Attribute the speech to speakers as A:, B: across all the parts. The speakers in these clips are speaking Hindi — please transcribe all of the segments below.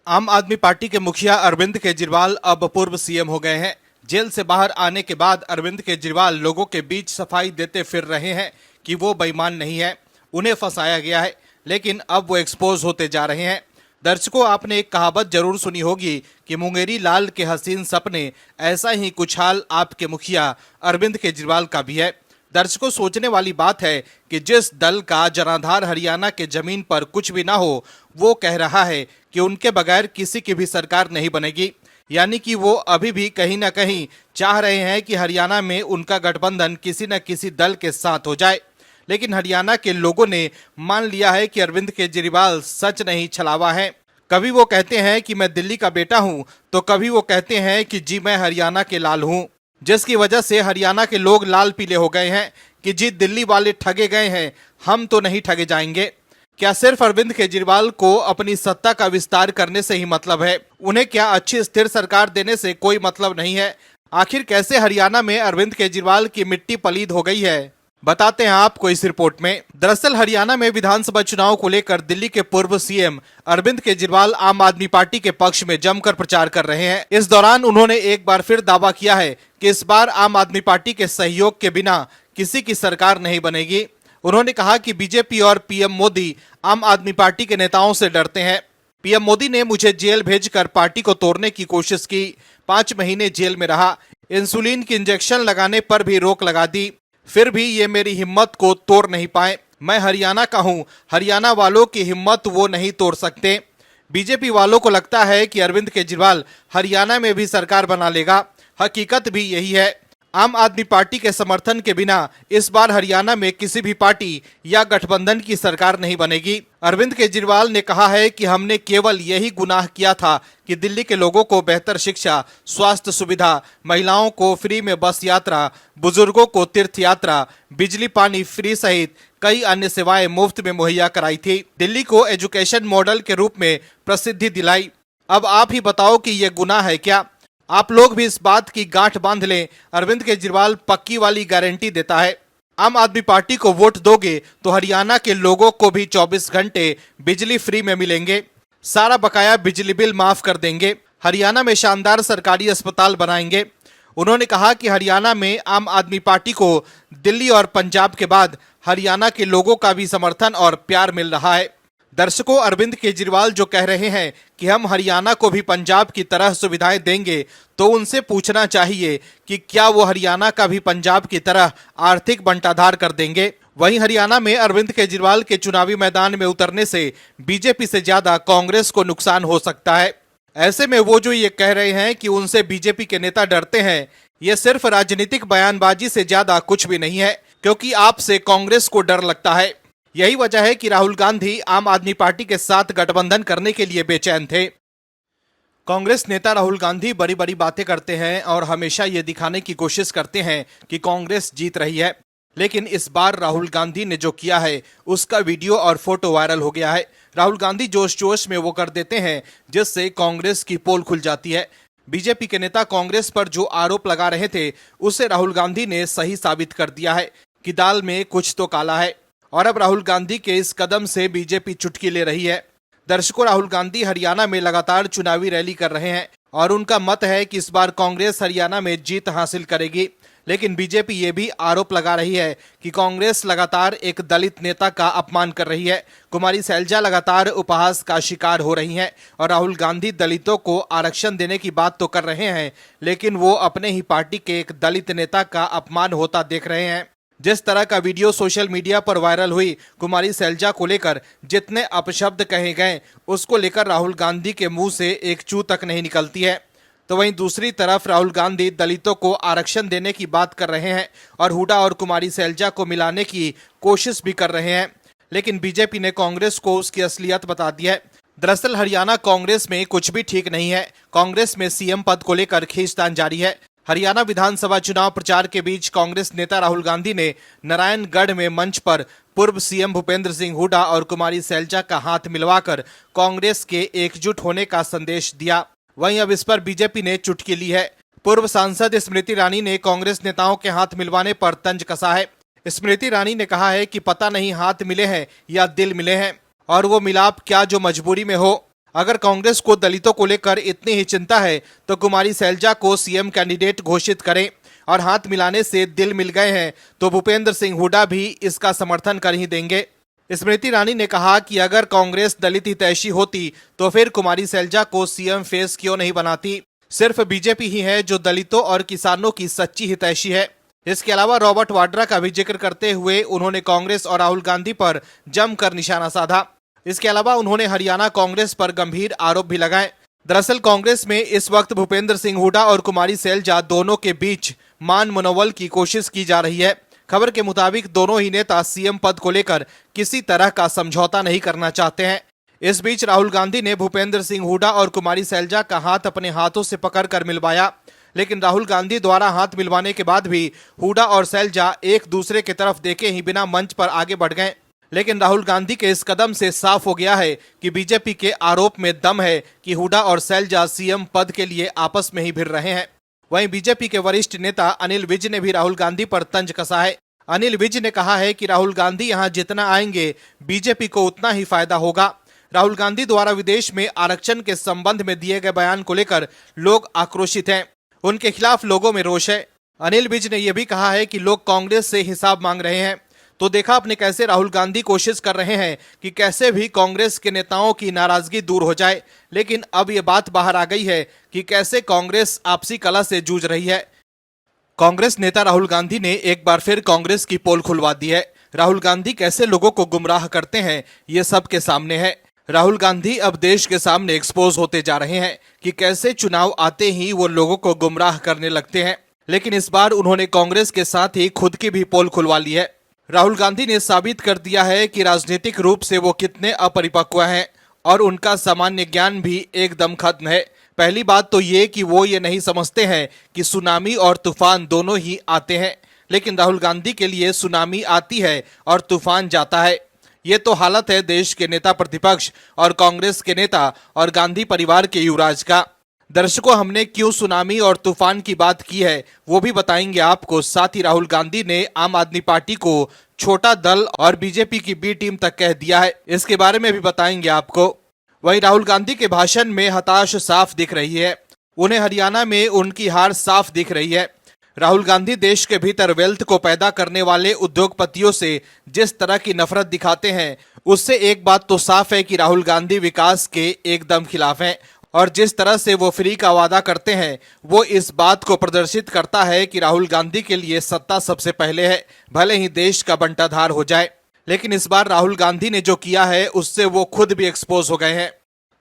A: आम आदमी पार्टी के मुखिया अरविंद केजरीवाल अब पूर्व सीएम हो गए हैं। जेल से बाहर आने के बाद अरविंद केजरीवाल लोगों के बीच सफाई देते फिर रहे हैं कि वो बेईमान नहीं है, उन्हें फंसाया गया है, लेकिन अब वो एक्सपोज होते जा रहे हैं। दर्शकों, आपने एक कहावत जरूर सुनी होगी कि मुंगेरी लाल के हसीन सपने, ऐसा ही कुछ हाल आपके मुखिया अरविंद केजरीवाल का भी है। दर्शकों, सोचने वाली बात है कि जिस दल का जनाधार हरियाणा के जमीन पर कुछ भी ना हो, वो कह रहा है कि उनके बगैर किसी की भी सरकार नहीं बनेगी। यानी कि वो अभी भी कहीं ना कहीं चाह रहे हैं कि हरियाणा में उनका गठबंधन किसी न किसी दल के साथ हो जाए। लेकिन हरियाणा के लोगों ने मान लिया है कि अरविंद केजरीवाल सच नहीं छलावा है। कभी वो कहते हैं कि मैं दिल्ली का बेटा हूं, तो कभी वो कहते हैं कि जी मैं हरियाणा के लाल हूं, जिसकी वजह से हरियाणा के लोग लाल पीले हो गए हैं कि जी दिल्ली वाले ठगे गए हैं, हम तो नहीं ठगे जाएंगे। क्या सिर्फ अरविंद केजरीवाल को अपनी सत्ता का विस्तार करने से ही मतलब है? उन्हें क्या अच्छी स्थिर सरकार देने से कोई मतलब नहीं है? आखिर कैसे हरियाणा में अरविंद केजरीवाल की मिट्टी पलीद हो गई है, बताते हैं आपको इस रिपोर्ट में। दरअसल हरियाणा में विधानसभा चुनाव को लेकर दिल्ली के पूर्व सीएम अरविंद केजरीवाल आम आदमी पार्टी के पक्ष में जमकर प्रचार कर रहे हैं। इस दौरान उन्होंने एक बार फिर दावा किया है कि इस बार आम आदमी पार्टी के सहयोग के बिना किसी की सरकार नहीं बनेगी। उन्होंने कहा कि बीजेपी और पीएम मोदी आम आदमी पार्टी के नेताओं से डरते हैं। पीएम मोदी ने मुझे जेल भेजकर पार्टी को तोड़ने की कोशिश की, 5 महीने जेल में रहा, इंसुलिन की इंजेक्शन लगाने पर भी रोक लगा दी, फिर भी ये मेरी हिम्मत को तोड़ नहीं पाए। मैं हरियाणा का हूं, हरियाणा वालों की हिम्मत वो नहीं तोड़ सकते। बीजेपी वालों को लगता है कि अरविंद केजरीवाल हरियाणा में भी सरकार बना लेगा। हकीकत भी यही है। आम आदमी पार्टी के समर्थन के बिना इस बार हरियाणा में किसी भी पार्टी या गठबंधन की सरकार नहीं बनेगी। अरविंद केजरीवाल ने कहा है कि हमने केवल यही गुनाह किया था कि दिल्ली के लोगों को बेहतर शिक्षा, स्वास्थ्य सुविधा, महिलाओं को फ्री में बस यात्रा, बुजुर्गों को तीर्थ यात्रा, बिजली पानी फ्री सहित कई अन्य सेवाएं मुफ्त में मुहैया कराई थी। दिल्ली को एजुकेशन मॉडल के रूप में प्रसिद्धि दिलाई। अब आप ही बताओ कि ये गुनाह है क्या? आप लोग भी इस बात की गांठ बांध लें, अरविंद केजरीवाल पक्की वाली गारंटी देता है। आम आदमी पार्टी को वोट दोगे तो हरियाणा के लोगों को भी 24 घंटे बिजली फ्री में मिलेंगे, सारा बकाया बिजली बिल माफ कर देंगे, हरियाणा में शानदार सरकारी अस्पताल बनाएंगे। उन्होंने कहा कि हरियाणा में आम आदमी पार्टी को दिल्ली और पंजाब के बाद हरियाणा के लोगों का भी समर्थन और प्यार मिल रहा है। दर्शकों, अरविंद केजरीवाल जो कह रहे हैं कि हम हरियाणा को भी पंजाब की तरह सुविधाएं देंगे, तो उनसे पूछना चाहिए कि क्या वो हरियाणा का भी पंजाब की तरह आर्थिक बंटाधार कर देंगे? वहीं हरियाणा में अरविंद केजरीवाल के चुनावी मैदान में उतरने से बीजेपी से ज्यादा कांग्रेस को नुकसान हो सकता है। ऐसे में वो जो ये कह रहे हैं कि उनसे बीजेपी के नेता डरते हैं, ये सिर्फ राजनीतिक बयानबाजी से ज्यादा कुछ भी नहीं है, क्योंकि आपसे कांग्रेस को डर लगता है। यही वजह है कि राहुल गांधी आम आदमी पार्टी के साथ गठबंधन करने के लिए बेचैन थे। कांग्रेस नेता राहुल गांधी बड़ी बड़ी बातें करते हैं और हमेशा ये दिखाने की कोशिश करते हैं कि कांग्रेस जीत रही है, लेकिन इस बार राहुल गांधी ने जो किया है उसका वीडियो और फोटो वायरल हो गया है। राहुल गांधी जोश जोश में वो कर देते हैं जिससे कांग्रेस की पोल खुल जाती है। बीजेपी के नेता कांग्रेस पर जो आरोप लगा रहे थे उसे राहुल गांधी ने सही साबित कर दिया है कि दाल में कुछ तो काला है। और अब राहुल गांधी के इस कदम से बीजेपी चुटकी ले रही है। दर्शकों, राहुल गांधी हरियाणा में लगातार चुनावी रैली कर रहे हैं और उनका मत है कि इस बार कांग्रेस हरियाणा में जीत हासिल करेगी। लेकिन बीजेपी ये भी आरोप लगा रही है कि कांग्रेस लगातार एक दलित नेता का अपमान कर रही है। कुमारी सैलजा लगातार उपहास का शिकार हो रही हैं और राहुल गांधी दलितों को आरक्षण देने की बात तो कर रहे हैं, लेकिन वो अपने ही पार्टी के एक दलित नेता का अपमान होता देख रहे हैं। जिस तरह का वीडियो सोशल मीडिया पर वायरल हुई कुमारी सैलजा को लेकर, जितने अपशब्द कहे गए, उसको लेकर राहुल गांधी के मुंह से एक चू तक नहीं निकलती है। तो वहीं दूसरी तरफ राहुल गांधी दलितों को आरक्षण देने की बात कर रहे हैं और हुड्डा और कुमारी सैलजा को मिलाने की कोशिश भी कर रहे हैं, लेकिन बीजेपी ने कांग्रेस को उसकी असलियत बता दी है। दरअसल हरियाणा कांग्रेस में कुछ भी ठीक नहीं है। कांग्रेस में सीएम पद को लेकर खींचतान जारी है। हरियाणा विधानसभा चुनाव प्रचार के बीच कांग्रेस नेता राहुल गांधी ने नारायणगढ़ में मंच पर पूर्व सीएम भूपेंद्र सिंह हुड्डा और कुमारी सैलजा का हाथ मिलवाकर कांग्रेस के एकजुट होने का संदेश दिया। वहीं अब इस पर बीजेपी ने चुटकी ली है। पूर्व सांसद स्मृति ईरानी ने कांग्रेस नेताओं के हाथ मिलवाने पर तंज कसा है। स्मृति ईरानी ने कहा है कि पता नहीं हाथ मिले हैं या दिल मिले हैं, और वो मिलाप क्या जो मजबूरी में हो। अगर कांग्रेस को दलितों को लेकर इतनी ही चिंता है तो कुमारी सैलजा को सीएम कैंडिडेट घोषित करें, और हाथ मिलाने से दिल मिल गए हैं तो भूपेंद्र सिंह हुड्डा भी इसका समर्थन कर ही देंगे। स्मृति ईरानी ने कहा कि अगर कांग्रेस दलित हितैषी होती तो फिर कुमारी सैलजा को सीएम फेस क्यों नहीं बनाती। सिर्फ बीजेपी ही है जो दलितों और किसानों की सच्ची हितैषी है। इसके अलावा रॉबर्ट वाड्रा का भी जिक्र करते हुए उन्होंने कांग्रेस और राहुल गांधी पर जमकर निशाना साधा। इसके अलावा उन्होंने हरियाणा कांग्रेस पर गंभीर आरोप भी लगाए। दरअसल कांग्रेस में इस वक्त भूपेंद्र सिंह हुड्डा और कुमारी सैलजा दोनों के बीच मान मनोबल की कोशिश की जा रही है। खबर के मुताबिक दोनों ही नेता सीएम पद को लेकर किसी तरह का समझौता नहीं करना चाहते हैं। इस बीच राहुल गांधी ने भूपेंद्र सिंह हुड्डा और कुमारी सैलजा का हाथ अपने हाथों से पकड़कर मिलवाया, लेकिन राहुल गांधी द्वारा हाथ मिलवाने के बाद भी हुड्डा और सैलजा एक दूसरे की तरफ देखे ही बिना मंच पर आगे बढ़ गए। लेकिन राहुल गांधी के इस कदम से साफ हो गया है कि बीजेपी के आरोप में दम है कि हुड्डा और सैलजा सीएम पद के लिए आपस में ही भिड़ रहे हैं। वहीं बीजेपी के वरिष्ठ नेता अनिल विज ने भी राहुल गांधी पर तंज कसा है। अनिल विज ने कहा है कि राहुल गांधी यहां जितना आएंगे बीजेपी को उतना ही फायदा होगा। राहुल गांधी द्वारा विदेश में आरक्षण के संबंध में दिए गए बयान को लेकर लोग आक्रोशित हैं, उनके खिलाफ लोगों में रोष है। अनिल विज ने यह भी कहा है कि लोग कांग्रेस से हिसाब मांग रहे हैं। तो देखा आपने कैसे राहुल गांधी कोशिश कर रहे हैं कि कैसे भी कांग्रेस के नेताओं की नाराजगी दूर हो जाए, लेकिन अब ये बात बाहर आ गई है कि कैसे कांग्रेस आपसी कलह से जूझ रही है। कांग्रेस नेता राहुल गांधी ने एक बार फिर कांग्रेस की पोल खुलवा दी है। राहुल गांधी कैसे लोगों को गुमराह करते हैं ये सबके सामने है। राहुल गांधी अब देश के सामने एक्सपोज होते जा रहे हैं कि कैसे चुनाव आते ही वो लोगों को गुमराह करने लगते हैं। लेकिन इस बार उन्होंने कांग्रेस के साथ ही खुद की भी पोल खुलवा ली है। राहुल गांधी ने साबित कर दिया है कि राजनीतिक रूप से वो कितने अपरिपक्व हैं और उनका सामान्य ज्ञान भी एकदम खत्म है। पहली बात तो ये कि वो ये नहीं समझते हैं कि सुनामी और तूफान दोनों ही आते हैं, लेकिन राहुल गांधी के लिए सुनामी आती है और तूफान जाता है। ये तो हालत है देश के नेता प्रतिपक्ष और कांग्रेस के नेता और गांधी परिवार के युवराज का। दर्शकों, हमने क्यों सुनामी और तूफान की बात की है वो भी बताएंगे आपको। साथ ही राहुल गांधी ने आम आदमी पार्टी को छोटा दल और बीजेपी की बी टीम तक कह दिया है, इसके बारे में भी बताएंगे आपको। वहीं राहुल गांधी के भाषण में हताश साफ दिख रही है। उन्हें हरियाणा में उनकी हार साफ दिख रही है। राहुल गांधी देश के भीतर वेल्थ को पैदा करने वाले उद्योगपतियों से जिस तरह की नफरत दिखाते हैं, उससे एक बात तो साफ है कि राहुल गांधी विकास के एकदम खिलाफ हैं। और जिस तरह से वो फ्री का वादा करते हैं वो इस बात को प्रदर्शित करता है कि राहुल गांधी के लिए सत्ता सबसे पहले है, भले ही देश का बंटाधार हो जाए। लेकिन इस बार राहुल गांधी ने जो किया है उससे वो खुद भी एक्सपोज हो गए हैं।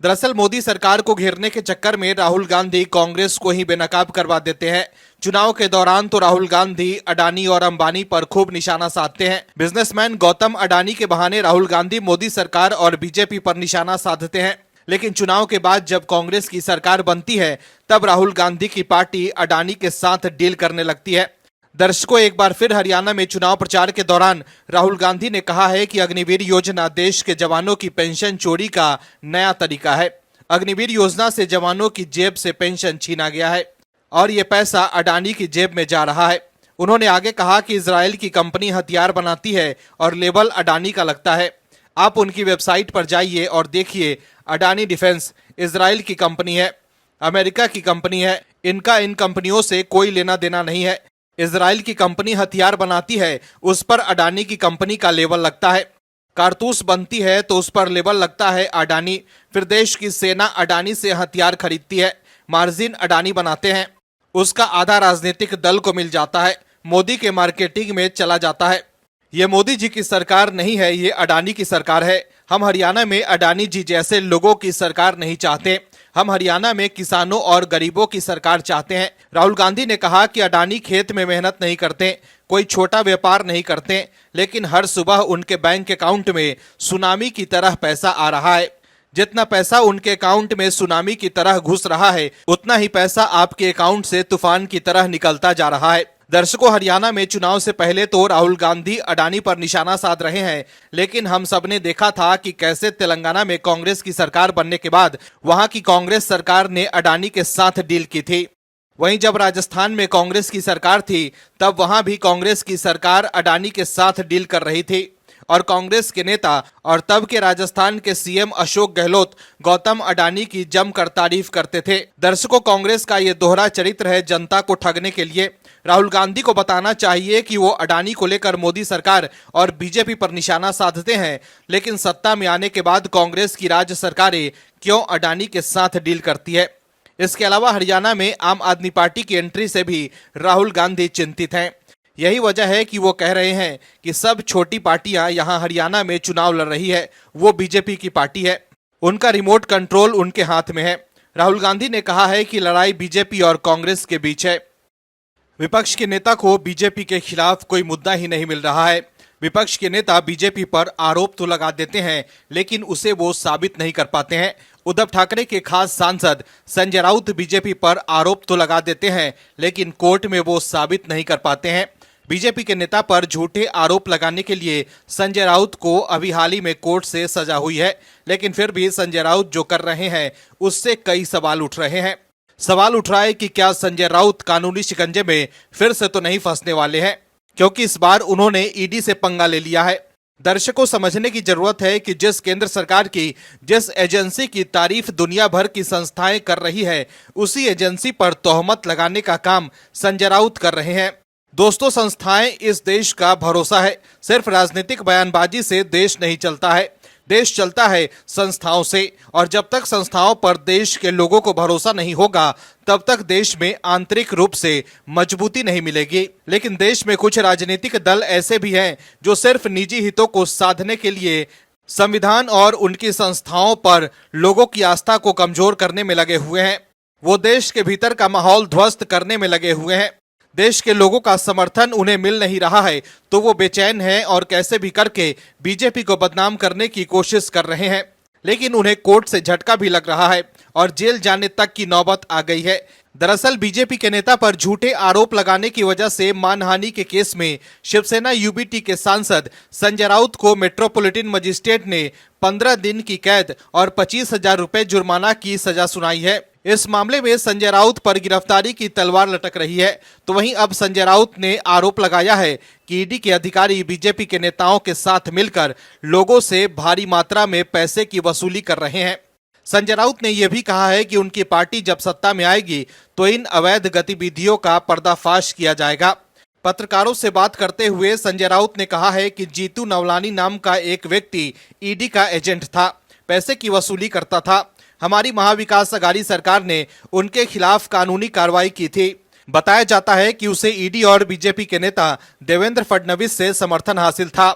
A: दरअसल मोदी सरकार को घेरने के चक्कर में राहुल गांधी कांग्रेस को ही बेनकाब करवा देते हैं। चुनाव के दौरान तो राहुल गांधी अडानी और अंबानी पर खूब निशाना साधते हैं। बिजनेसमैन गौतम अडानी के बहाने राहुल गांधी मोदी सरकार और बीजेपी पर निशाना साधते हैं। लेकिन चुनाव के बाद जब कांग्रेस की सरकार बनती है तब राहुल गांधी की पार्टी अडानी के साथ डील करने लगती है। दर्शकों, एक बार फिर हरियाणा में चुनाव प्रचार के दौरान राहुल गांधी ने कहा है कि अग्निवीर योजना देश के जवानों की पेंशन चोरी का नया तरीका है। अग्निवीर योजना से जवानों की जेब से पेंशन छीना गया है और ये पैसा अडानी की जेब में जा रहा है। उन्होंने आगे कहा कि इजराइल की कंपनी हथियार बनाती है और लेबल अडानी का लगता है। आप उनकी वेबसाइट पर जाइए और देखिए, अडानी डिफेंस इजराइल की कंपनी है, अमेरिका की कंपनी है। इनका इन कंपनियों से कोई लेना देना नहीं है। इजराइल की कंपनी हथियार बनाती है, उस पर अडानी की कंपनी का लेबल लगता है। कारतूस बनती है तो उस पर लेबल लगता है अडानी। फिर देश की सेना अडानी से हथियार खरीदती है, मार्जिन अडानी बनाते हैं, उसका आधा राजनीतिक दल को मिल जाता है, मोदी के मार्केटिंग में चला जाता है। ये मोदी जी की सरकार नहीं है, ये अडानी की सरकार है। हम हरियाणा में अडानी जी जैसे लोगों की सरकार नहीं चाहते। हम हरियाणा में किसानों और गरीबों की सरकार चाहते हैं। राहुल गांधी ने कहा कि अडानी खेत में मेहनत नहीं करते, कोई छोटा व्यापार नहीं करते, लेकिन हर सुबह उनके बैंक अकाउंट में सुनामी की तरह पैसा आ रहा है। जितना पैसा उनके अकाउंट में सुनामी की तरह घुस रहा है, उतना ही पैसा आपके अकाउंट से तूफान की तरह निकलता जा रहा है। दर्शकों, हरियाणा में चुनाव से पहले तो राहुल गांधी अडानी पर निशाना साध रहे हैं, लेकिन हम सबने देखा था कि कैसे तेलंगाना में कांग्रेस की सरकार बनने के बाद वहां की कांग्रेस सरकार ने अडानी के साथ डील की थी। वहीं जब राजस्थान में कांग्रेस की सरकार थी तब वहां भी कांग्रेस की सरकार अडानी के साथ डील कर रही थी। और कांग्रेस के नेता और तब के राजस्थान के सीएम अशोक गहलोत गौतम अडानी की जमकर तारीफ करते थे। दर्शकों, कांग्रेस का ये दोहरा चरित्र है जनता को ठगने के लिए। राहुल गांधी को बताना चाहिए कि वो अडानी को लेकर मोदी सरकार और बीजेपी पर निशाना साधते हैं, लेकिन सत्ता में आने के बाद कांग्रेस की राज्य सरकारें क्यों अडानी के साथ डील करती है। इसके अलावा हरियाणा में आम आदमी पार्टी की एंट्री से भी राहुल गांधी चिंतित हैं। यही वजह है कि वो कह रहे हैं कि सब छोटी पार्टियां यहां हरियाणा में चुनाव लड़ रही है, वो बीजेपी की पार्टी है, उनका रिमोट कंट्रोल उनके हाथ में है। राहुल गांधी ने कहा है कि लड़ाई बीजेपी और कांग्रेस के बीच है। विपक्ष के नेता को बीजेपी के खिलाफ कोई मुद्दा ही नहीं मिल रहा है। विपक्ष के नेता बीजेपी पर आरोप तो लगा देते हैं, लेकिन उसे वो साबित नहीं कर पाते हैं। उद्धव ठाकरे के खास सांसद संजय राउत बीजेपी पर आरोप तो लगा देते हैं, लेकिन कोर्ट में वो साबित नहीं कर पाते हैं। बीजेपी के नेता पर झूठे आरोप लगाने के लिए संजय राउत को अभी हाल ही में कोर्ट से सजा हुई है, लेकिन फिर भी संजय राउत जो कर रहे हैं उससे कई सवाल उठ रहे हैं। सवाल उठ रहा है कि क्या संजय राउत कानूनी शिकंजे में फिर से तो नहीं फंसने वाले हैं, क्योंकि इस बार उन्होंने ईडी से पंगा ले लिया है। दर्शकों, समझने की जरूरत है कि जिस केंद्र सरकार की जिस एजेंसी की तारीफ दुनिया भर की संस्थाएं कर रही है, उसी एजेंसी पर तोहमत लगाने का काम संजय राउत कर रहे हैं। दोस्तों, संस्थाएं इस देश का भरोसा है। सिर्फ राजनीतिक बयानबाजी से देश नहीं चलता है, देश चलता है संस्थाओं से। और जब तक संस्थाओं पर देश के लोगों को भरोसा नहीं होगा, तब तक देश में आंतरिक रूप से मजबूती नहीं मिलेगी। लेकिन देश में कुछ राजनीतिक दल ऐसे भी हैं जो सिर्फ निजी हितों को साधने के लिए संविधान और उनकी संस्थाओं पर लोगों की आस्था को कमजोर करने में लगे हुए हैं। वो देश के भीतर का माहौल ध्वस्त करने में लगे हुए हैं। देश के लोगों का समर्थन उन्हें मिल नहीं रहा है तो वो बेचैन हैं और कैसे भी करके बीजेपी को बदनाम करने की कोशिश कर रहे हैं। लेकिन उन्हें कोर्ट से झटका भी लग रहा है और जेल जाने तक की नौबत आ गई है। दरअसल बीजेपी के नेता पर झूठे आरोप लगाने की वजह से मानहानि के केस में शिवसेना यूबीटी के सांसद संजय राउत को मेट्रोपॉलिटन मजिस्ट्रेट ने 15 दिन की कैद और 25,000 रुपए जुर्माना की सजा सुनाई है। इस मामले में संजय राउत पर गिरफ्तारी की तलवार लटक रही है। तो वहीं अब संजय राउत ने आरोप लगाया है कि ईडी के अधिकारी बीजेपी के नेताओं के साथ मिलकर लोगों से भारी मात्रा में पैसे की वसूली कर रहे हैं। संजय राउत ने यह भी कहा है कि उनकी पार्टी जब सत्ता में आएगी तो इन अवैध गतिविधियों का पर्दाफाश किया जाएगा। पत्रकारों से बात करते हुए संजय राउत ने कहा है कि जीतू नवलानी नाम का एक व्यक्ति ईडी का एजेंट था, पैसे की वसूली करता था। हमारी महाविकास अघाड़ी सरकार ने उनके खिलाफ कानूनी कार्रवाई की थी। बताया जाता है कि उसे ईडी और बीजेपी के नेता देवेंद्र फडणवीस से समर्थन हासिल था।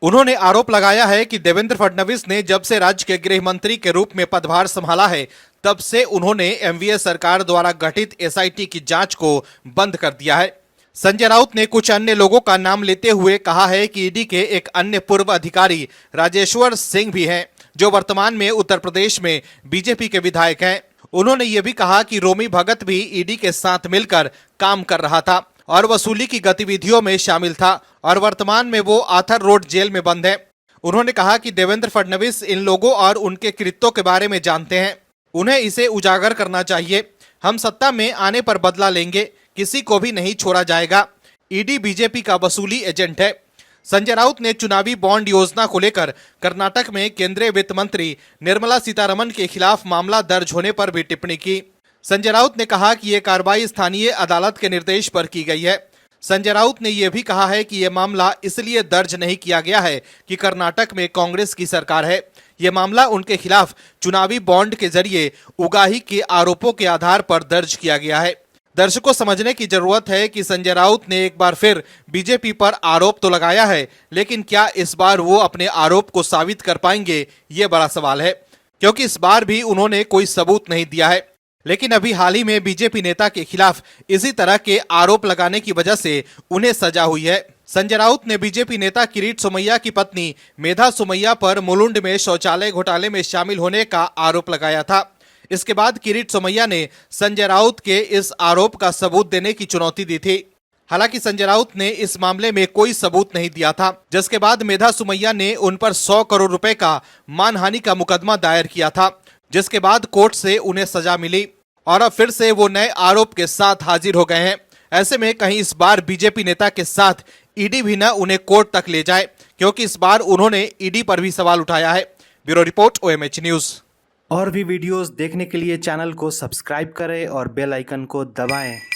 A: उन्होंने आरोप लगाया है कि देवेंद्र फडणवीस ने जब से राज्य के गृह मंत्री के रूप में पदभार संभाला है, तब से उन्होंने एमवीए सरकार द्वारा गठित एसआईटी की जांच को बंद कर दिया है। संजय राउत ने कुछ अन्य लोगों का नाम लेते हुए कहा है कि ईडी के एक अन्य पूर्व अधिकारी राजेश्वर सिंह भी हैं, जो वर्तमान में उत्तर प्रदेश में बीजेपी के विधायक हैं। उन्होंने ये भी कहा कि रोमी भगत भी ईडी के साथ मिलकर काम कर रहा था और वसूली की गतिविधियों में शामिल था और वर्तमान में वो आथर रोड जेल में बंद है। उन्होंने कहा कि देवेंद्र फडणवीस इन लोगों और उनके कृत्यों के बारे में जानते हैं, उन्हें इसे उजागर करना चाहिए। हम सत्ता में आने पर बदला लेंगे, किसी को भी नहीं छोड़ा जाएगा। ईडी बीजेपी का वसूली एजेंट है। संजय राउत ने चुनावी बॉन्ड योजना को लेकर कर्नाटक में केंद्रीय वित्त मंत्री निर्मला सीतारमण के खिलाफ मामला दर्ज होने पर भी टिप्पणी की। संजय राउत ने कहा कि यह कार्रवाई स्थानीय अदालत के निर्देश पर की गई है। संजय राउत ने यह भी कहा है कि यह मामला इसलिए दर्ज नहीं किया गया है कि कर्नाटक में कांग्रेस की सरकार है। यह मामला उनके खिलाफ चुनावी बॉन्ड के जरिए उगाही के आरोपों के आधार पर दर्ज किया गया है। दर्शकों, समझने की जरूरत है कि संजय राउत ने एक बार फिर बीजेपी पर आरोप तो लगाया है, लेकिन क्या इस बार वो अपने आरोप को साबित कर पाएंगे, ये बड़ा सवाल है, क्योंकि इस बार भी उन्होंने कोई सबूत नहीं दिया है। लेकिन अभी हाल ही में बीजेपी नेता के खिलाफ इसी तरह के आरोप लगाने की वजह से उन्हें सजा हुई है। संजय राउत ने बीजेपी नेता किरीट सोमैया की पत्नी मेधा सोमैया पर मुलुंड में शौचालय घोटाले में शामिल होने का आरोप लगाया था। इसके बाद किरीट सोमैया ने संजय राउत के इस आरोप का सबूत देने की चुनौती दी थी। हालांकि संजय राउत ने इस मामले में कोई सबूत नहीं दिया था, जिसके बाद मेधा सोमैया ने उन पर 100 करोड़ रुपए का मानहानि का मुकदमा दायर किया था, जिसके बाद कोर्ट से उन्हें सजा मिली और अब फिर से वो नए आरोप के साथ हाजिर हो गए हैं। ऐसे में कहीं इस बार बीजेपी नेता के साथ ईडी भी न उन्हें कोर्ट तक ले जाए, क्योंकि इस बार उन्होंने ईडी पर भी सवाल उठाया है। Bureau report, OMH news.
B: और भी वीडियोस देखने के लिए चैनल को सब्सक्राइब करें और बेल आइकन को दबाएं।